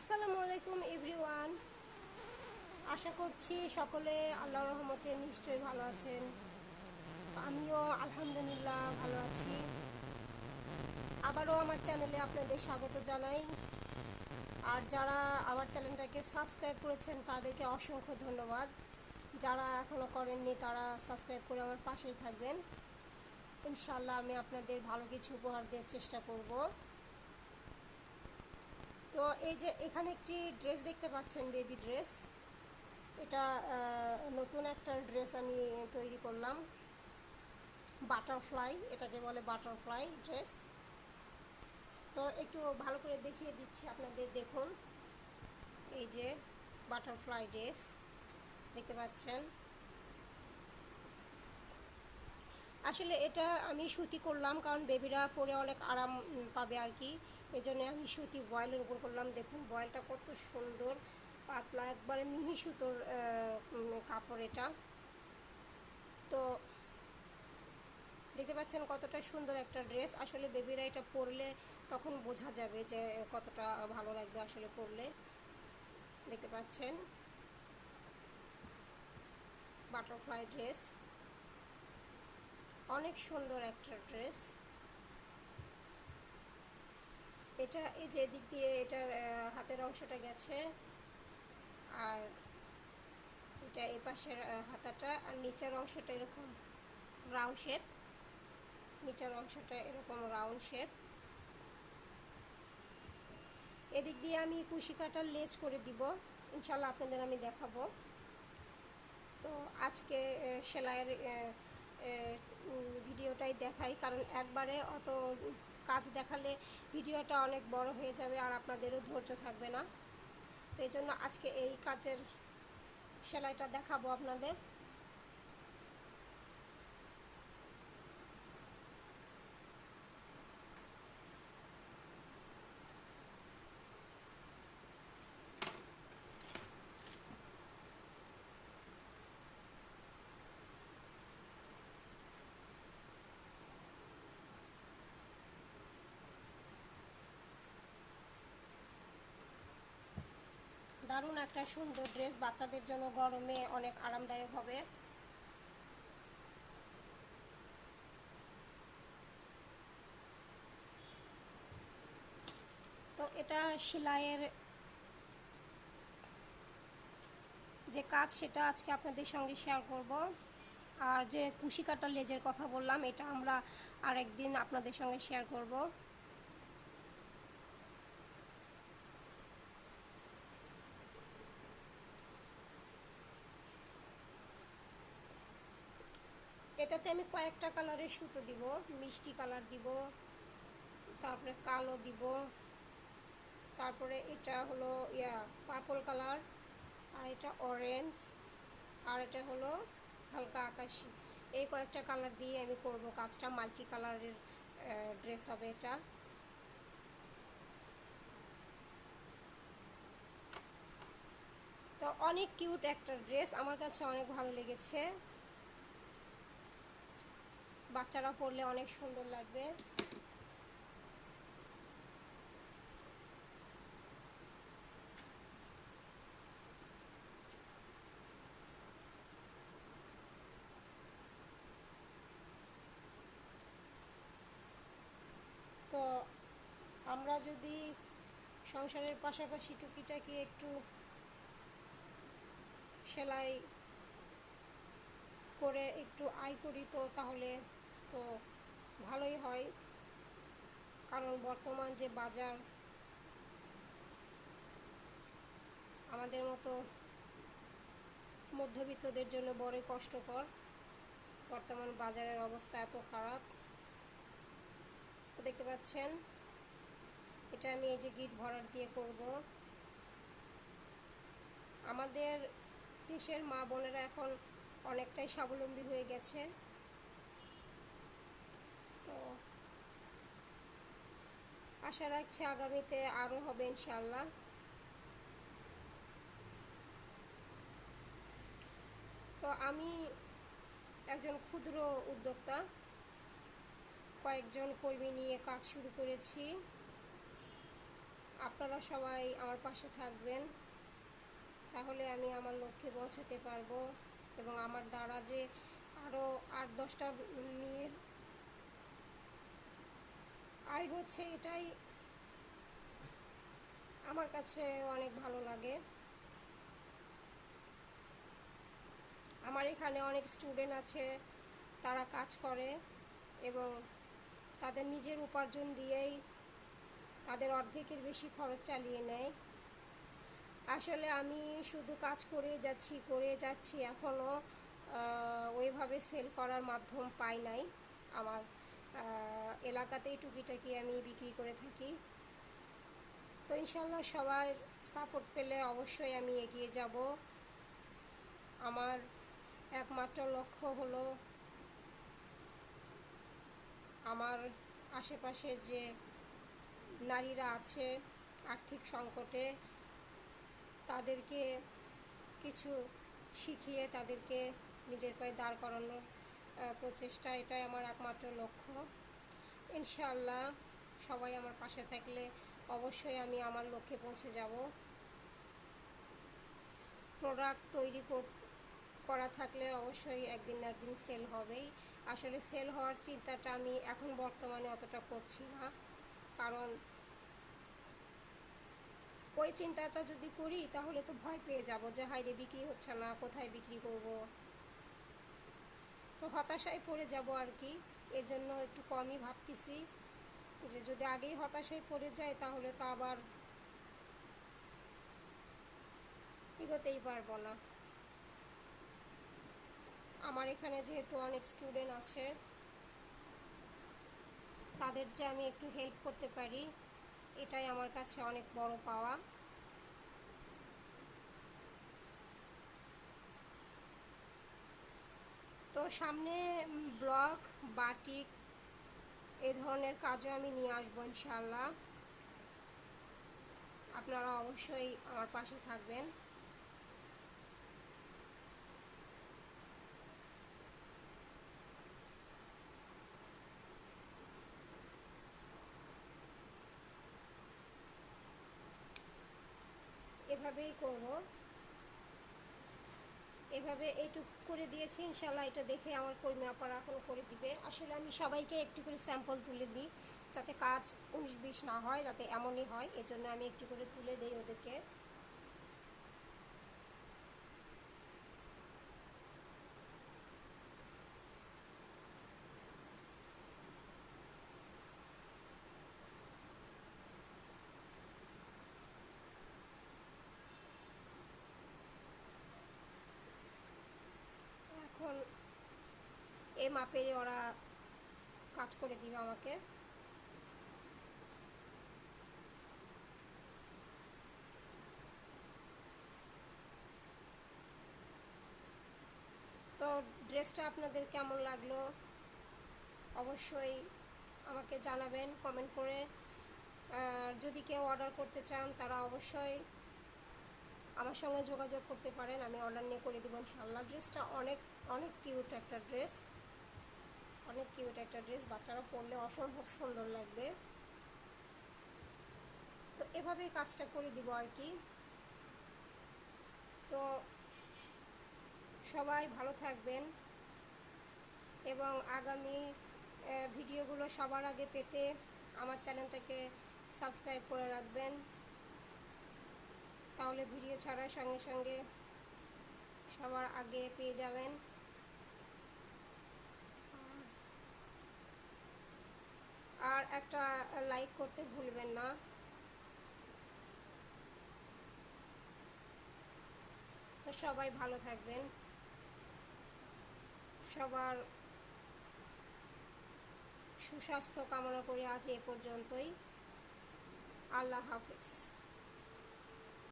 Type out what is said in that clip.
আসসালামু আলাইকুম এভরিওয়ান। আশা করছি সকলে আল্লাহর রহমতে নিশ্চয়ই ভালো আছেন। আমিও আলহামদুলিল্লাহ ভালো আছি। আবারও আমার চ্যানেলে আপনাদের স্বাগত জানাই। আর যারা আমার চ্যানেলটাকে সাবস্ক্রাইব করেছেন তাদেরকে অসংখ্য ধন্যবাদ। যারা এখনও করেননি তারা সাবস্ক্রাইব করে আমার পাশেই থাকবেন। ইনশাআল্লাহ আমি আপনাদের ভালো কিছু উপহার দেওয়ার চেষ্টা করব। তো এই যে এখানে একটি ড্রেস দেখতে পাচ্ছেন, বেবি ড্রেস। এটা নতুন একটা ড্রেস আমি তৈরি করলাম। বাটারফ্লাই, এটাকে বলে বাটারফ্লাই ড্রেস। তো একটু ভালো করে দেখিয়ে দিচ্ছি আপনাদের, দেখুন। এই যে বাটারফ্লাই ড্রেস দেখতে পাচ্ছেন। আসলে এটা আমি সুতি করলাম কারণ বেবিরা পরে অনেক আরাম পাবে আর কি। এই জন্য আমি সুতি বয়েলের উপর করলাম। দেখুন বয়েলটা কত সুন্দর, পাতলা, একবারে মিহি সুতোর কাপড় এটা। তো দেখতে পাচ্ছেন কতটা সুন্দর একটা ড্রেস। আসলে বেবিরা এটা পরলে তখন বোঝা যাবে যে কতটা ভালো লাগবে আসলে পরলে। দেখতে পাচ্ছেন বাটারফ্লাই ড্রেস, অনেক সুন্দর একটা ড্রেস এটা। এই যে এদিক দিয়ে এটার হাতের অংশটা গেছে, আর এটা এই পাশের হাতাটা, আর নিচের অংশটা এরকম রাউন্ড শেপ। নিচের অংশটা এরকম রাউন্ড শেপ। এদিক দিয়ে আমি কুশি কাটার লেস করে দিব, ইনশাল্লাহ আপনাদের আমি দেখাবো। তো আজকে সেলাইয়ের ভিডিওটাই দেখাই, কারণ একবারে অত কাজ দেখালে ভিডিওটা অনেক বড় হয়ে যাবে আর আপনাদেরও ধৈর্য থাকবে না। তো এই জন্য আজকে এই কাজের সেলাইটা দেখাবো আপনাদের। দারুণ একটা সুন্দর ড্রেস, বাচ্চাদের জন্য গরমে অনেক আরামদায়ক হবে। তো এটা সেলাইয়ের যে কাজ সেটা আজকে আপনাদের সঙ্গে শেয়ার করব। আর যে কুশি কাটা লেজের কথা বললাম, এটা আমরা আরেকদিন আপনাদের সঙ্গে শেয়ার করব। এটাতে আমি কয়েকটা কালারের সুতো দিব, মিষ্টি কালার দিব, তারপরে কালো দিব, তারপরে এটা হলো পার্পল কালার, আর এটা অরেঞ্জ, আর এটা হলো হালকা আকাশি। এই কয়েকটা কালার দিয়ে আমি করব কাজটা। মাল্টি কালারের ড্রেস হবে এটা। তো অনেক কিউট একটা ড্রেস, আমার কাছে অনেক ভালো লেগেছে। বাচ্চারা পরলে অনেক সুন্দর লাগবে। তো আমরা যদি সংসারের পাশাপাশি টুকিটাকি একটু সেলাই করে একটু আয় করি, তো তাহলে তো ভালোই হয়। কারণ বর্তমান যে বাজার, আমাদের মতো মধ্যবিত্তদের জন্য বড়ই কষ্টকর। বর্তমান বাজারের অবস্থা এত খারাপ। তো দেখতে পাচ্ছেন এটা আমি এই যে গিট ভরাট দিয়ে করব। আমাদের দেশের মা বোনেরা এখন অনেকটাই স্বাবলম্বী হয়ে গেছে। তো আশা রাখছি আগামীতে আরও হবে ইনশাআল্লাহ। তো আমি একজন ক্ষুদ্র উদ্যোক্তা, কয়েকজন কর্মী নিয়ে কাজ শুরু করেছি। আপনারা সবাই আমার পাশে থাকবেন, তাহলে আমি আমার লক্ষ্যে পৌঁছাতে পারবো এবং আমার দ্বারা যে আরও 8-10টা মেয়ের আয় হচ্ছে, এটাই আমার কাছে অনেক ভালো লাগে। আমার এখানে অনেক স্টুডেন্ট আছে, তারা কাজ করে এবং তাদের নিজের উপার্জন দিয়েই তাদের অর্ধেকের বেশি খরচ চালিয়ে নেয়। আসলে আমি শুধু কাজ করে যাচ্ছি, এখনও ওইভাবে সেল করার মাধ্যম পাই নাই। আমার এলাকাতেই টুকিটাকি আমি বিক্রি করে থাকি। তো ইনশাল্লাহ সবার সাপোর্ট পেলে অবশ্যই আমি এগিয়ে যাব। আমার একমাত্র লক্ষ্য হলো আমার আশেপাশের যে নারীরা আছে আর্থিক সংকটে, তাদেরকে কিছু শিখিয়ে তাদেরকে নিজের পায়ে দাঁড় করানোর প্রচেষ্টা, এটাই আমার একমাত্র লক্ষ্য। ইনশাআল্লাহ সবাই আমার পাশে থাকলে অবশ্যই আমি আমার লক্ষ্যে পৌঁছে যাব। প্রোডাক্ট তৈরি করা থাকলে অবশ্যই একদিন না একদিন সেল হবেই। আসলে সেল হওয়ার চিন্তাটা আমি এখন বর্তমানে অতটা করছি না, কারণ ওই চিন্তাটা যদি করি তাহলে তো ভয় পেয়ে যাব যে হাইরে বিক্রি হচ্ছে না, কোথায় বিক্রি করব, তো হতাশায় পড়ে যাব আর কি। এর জন্য একটু কমই ভাবতেছি, যে যদি আগেই হতাশায় পড়ে যায় তাহলে তো আবার এগোতেই পারবো না। আমার এখানে যেহেতু অনেক স্টুডেন্ট আছে, তাদের যে আমি একটু হেল্প করতে পারি, এটাই আমার কাছে অনেক বড় পাওয়া। তো সামনে ব্লগ, বাটিক এই ধরনের কাজও আমি নিয়ে আসবো ইনশাআল্লাহ। আপনারা অবশ্যই আমার পাশে থাকবেন। এভাবেই করব, এভাবে এইটুক করে দিয়েছি। ইনশাআল্লাহ এটা দেখে আমার কর্মী আপারা এখনও করে দিবে। আসলে আমি সবাইকে একটু করে স্যাম্পল তুলে দিই, যাতে কাজ 19-20 না হয়, যাতে এমনই হয়, এজন্য আমি একটু করে তুলে দিই ওদেরকে। এখন এই মাপেরই ওরা কাজ করে দিবে আমাকে। তো ড্রেসটা আপনাদের কেমন লাগলো অবশ্যই আমাকে জানাবেন কমেন্ট করে। আর যদি কেউ অর্ডার করতে চান তারা অবশ্যই আমার সঙ্গে যোগাযোগ করতে পারেন, আমি অর্ডার নিয়ে করে দেবো ইনশাআল্লাহ। ড্রেসটা অনেক অনেক কিউট একটা ড্রেস, অনেক কিউট একটা ড্রেস, বাচ্চারা পরলে অসম্ভব সুন্দর লাগবে। তো এভাবেই কাজটা করে দিব আর কি। তো সবাই ভালো থাকবেন এবং আগামী ভিডিওগুলো সবার আগে পেতে আমার চ্যানেলটাকে সাবস্ক্রাইব করে রাখবেন, তাহলে ভিডিও ছাড়ার সঙ্গে সঙ্গে সবার আগে পেয়ে যাবেন। আর একটা লাইক করতে ভুলবেন না। তো সবাই ভালো থাকবেন, সবার সুস্বাস্থ্য কামনা করে আজ এ পর্যন্তই। আল্লাহ হাফেজ।